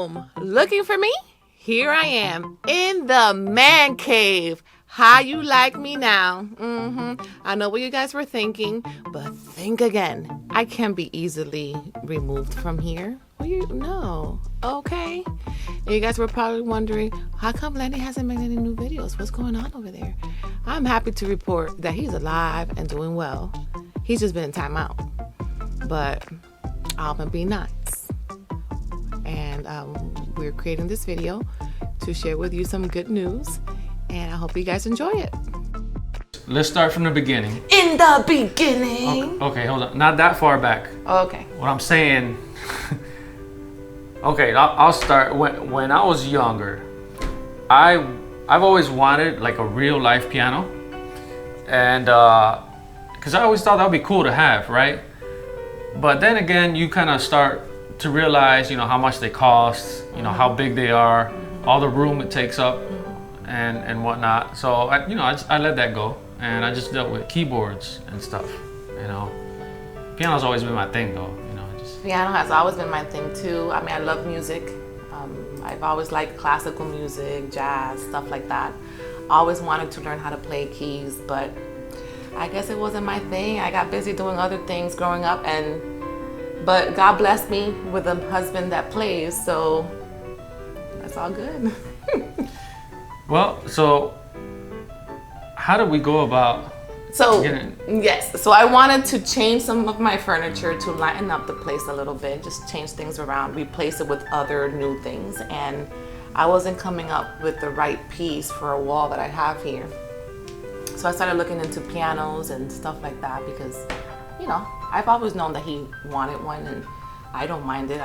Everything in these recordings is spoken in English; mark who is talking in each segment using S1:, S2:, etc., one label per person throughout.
S1: home. Looking for me? Here I am in the man cave. How you like me now? I know what you guys were thinking, but think again. I can't be easily removed from here. No. Okay. And you guys were probably wondering, how come Lenny hasn't made any new videos? What's going on over there? I'm happy to report that he's alive and doing well. He's just been in timeout. But I'm gonna be nice. And we're creating this video to share with you some good news. And I hope you guys enjoy it.
S2: Let's start from the beginning.
S1: In the beginning.
S2: Okay, hold on. Not that far back.
S1: Okay.
S2: What I'm saying. Okay, I'll start. When I was younger, I've always wanted like a real life piano, and because I always thought that would be cool to have, right? But then again, you kind of start to realize, how much they cost, how big they are, all the room it takes up, and whatnot. So I let that go, and I just dealt with keyboards and stuff. Piano's always been my thing, though.
S1: Piano has always been my thing too. I mean, I love music. I've always liked classical music, jazz, stuff like that. Always wanted to learn how to play keys, but I guess it wasn't my thing. I got busy doing other things growing up, but God blessed me with a husband that plays, so that's all good.
S2: Well, so how did we go about
S1: Yes, so I wanted to change some of my furniture to lighten up the place a little bit, just change things around, replace it with other new things, and I wasn't coming up with the right piece for a wall that I have here. So I started looking into pianos and stuff like that because, I've always known that he wanted one and I don't mind it,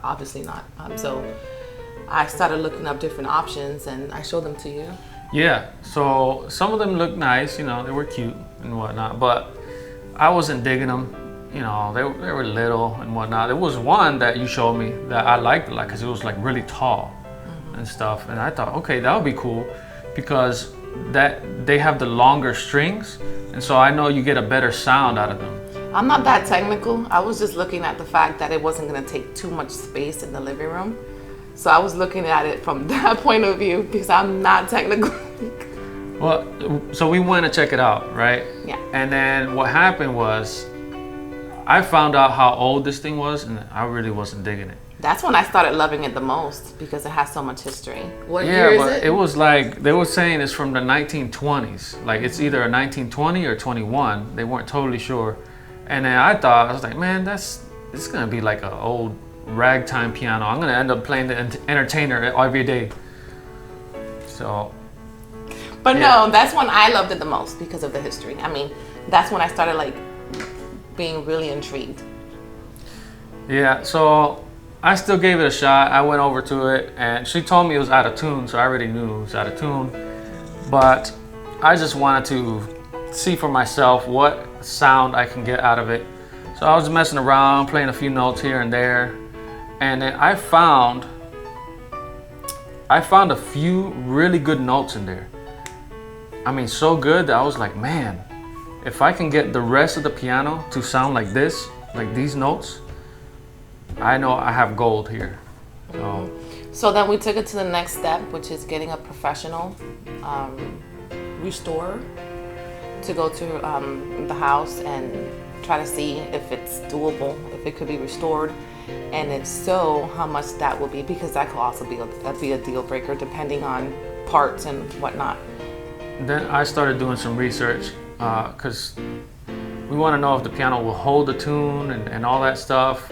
S1: obviously not. So I started looking up different options and I showed them to you.
S2: Yeah, so some of them looked nice, they were cute and whatnot, but I wasn't digging them. They were little and whatnot. There was one that you showed me that I liked a lot because it was like really tall and stuff. And I thought, okay, that would be cool because they have the longer strings. And so I know you get a better sound out of them.
S1: I'm not that technical. I was just looking at the fact that it wasn't going to take too much space in the living room. So I was looking at it from that point of view because I'm not technical.
S2: Well, so we went to check it out, right?
S1: Yeah.
S2: And then what happened was I found out how old this thing was and I really wasn't digging it.
S1: That's when I started loving it the most because it has so much history. What year is it?
S2: It was like, they were saying it's from the 1920s. Like it's either a 1920 or 21. They weren't totally sure. And then I was like, man, it's gonna be like an old ragtime piano. I'm gonna end up playing the entertainer every day. So.
S1: But yeah. No, that's when I loved it the most because of the history. I mean, that's when I started like being really intrigued.
S2: Yeah, so I still gave it a shot. I went over to it and she told me it was out of tune, so I already knew it was out of tune. But I just wanted to see for myself what sound I can get out of it. So I was messing around, playing a few notes here and there. And then I found a few really good notes in there. I mean, so good that I was like, man, if I can get the rest of the piano to sound like this, like these notes, I know I have gold here.
S1: So then we took it to the next step, which is getting a professional restorer to go to the house and try to see if it's doable, if it could be restored. And if so, how much that will be, because that could also be a deal breaker depending on parts and whatnot.
S2: Then I started doing some research because we want to know if the piano will hold the tune and all that stuff.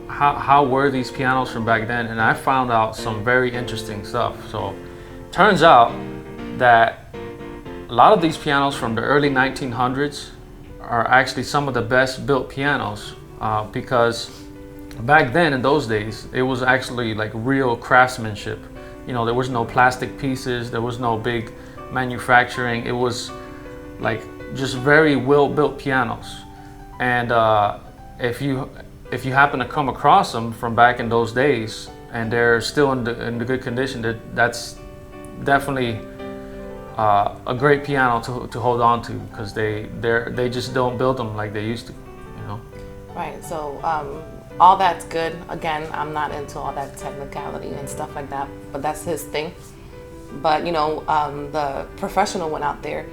S2: How were these pianos from back then? And I found out some very interesting stuff. So turns out that a lot of these pianos from the early 1900s are actually some of the best built pianos because back then in those days, it was actually like real craftsmanship. There was no plastic pieces, there was no big manufacturing. It was like just very well built pianos. And if you happen to come across them from back in those days and they're still in the good condition, that's definitely a great piano to hold on to because they just don't build them like they used to.
S1: Right. So all that's good. Again, I'm not into all that technicality and stuff like that, but that's his thing. But the professional went out there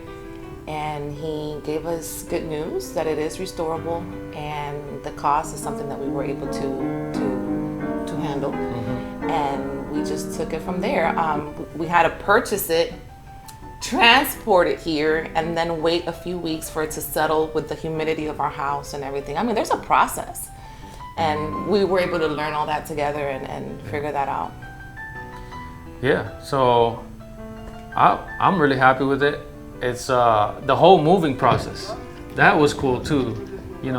S1: and he gave us good news that it is restorable, and the cost is something that we were able to handle. And we just took it from there. We had to purchase it, transport it here, and then wait a few weeks for it to settle with the humidity of our house and everything. I mean, there's a process, and we were able to learn all that together and figure that out.
S2: Yeah, so I'm really happy with it. It's the whole moving process. That was cool too,
S1: we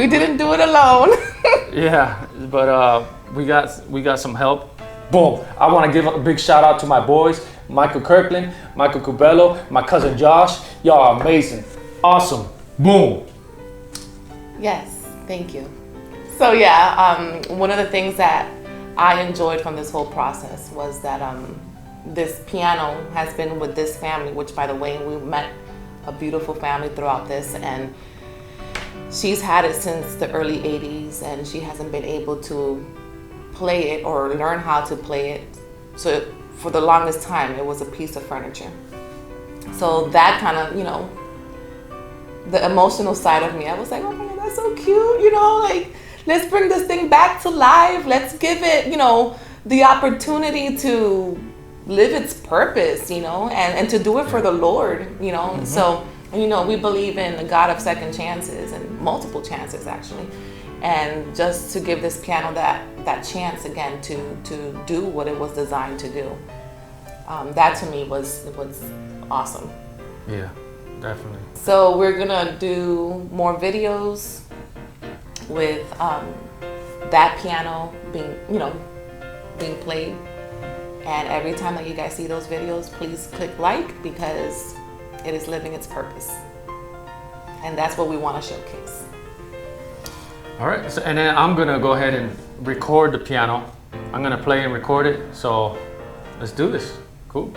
S1: didn't do it alone.
S2: Yeah, but we got some help. Boom! I want to give a big shout out to my boys, Michael Kirkland, Michael Cubello, my cousin Josh. Y'all are amazing, awesome. Boom!
S1: Yes, thank you. So yeah, one of the things that I enjoyed from this whole process was that this piano has been with this family, which, by the way, we met a beautiful family throughout this, and she's had it since the early 80s, and she hasn't been able to play it or learn how to play it. So for the longest time, it was a piece of furniture. So that kind of, the emotional side of me, I was like, oh my God, that's so cute, like, let's bring this thing back to life. Let's give it, the opportunity to live its purpose, and to do it for the Lord, So, we believe in the God of second chances and multiple chances, actually. And just to give this piano that chance again to do what it was designed to do. That to me was awesome.
S2: Yeah, definitely.
S1: So we're gonna do more videos with that piano being played. And every time that you guys see those videos, please click like, because it is living its purpose. And that's what we want to showcase.
S2: All right, so, and then I'm gonna go ahead and record the piano. I'm gonna play and record it. So let's do this. Cool.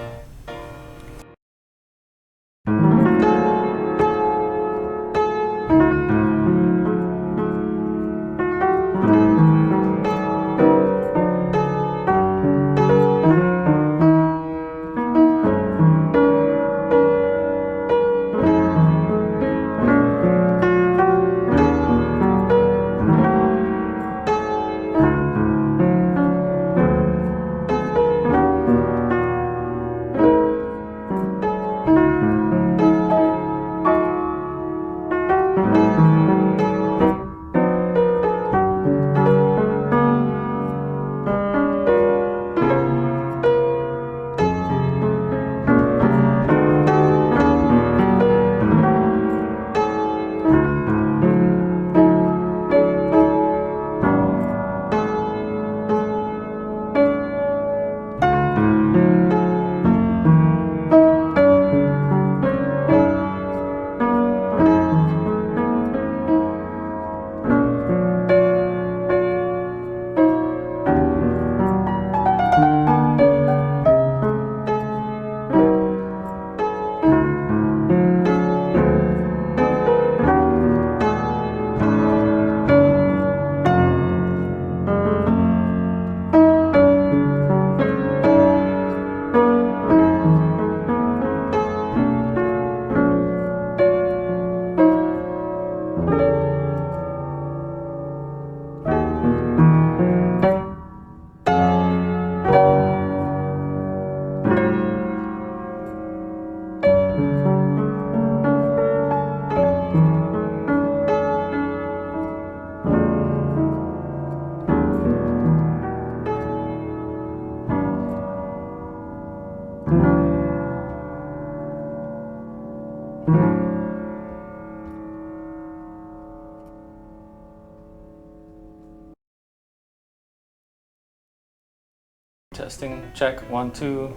S2: Testing, check, 1, 2.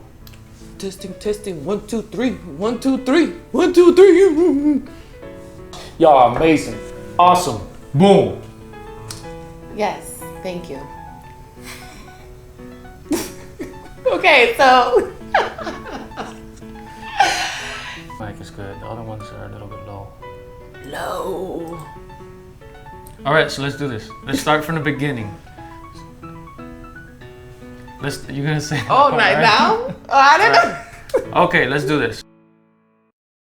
S1: Testing, 1, 2, 3, 1, 2, 3, 1, 2, 3.
S2: Y'all are amazing, awesome, boom.
S1: Yes, thank you. Okay, so.
S2: Mic is good, the other ones are a little bit low.
S1: Low.
S2: All right, so let's do this. Let's start from the beginning. You're gonna say.
S1: Oh, right now? Oh, I don't know.
S2: Okay, let's do this.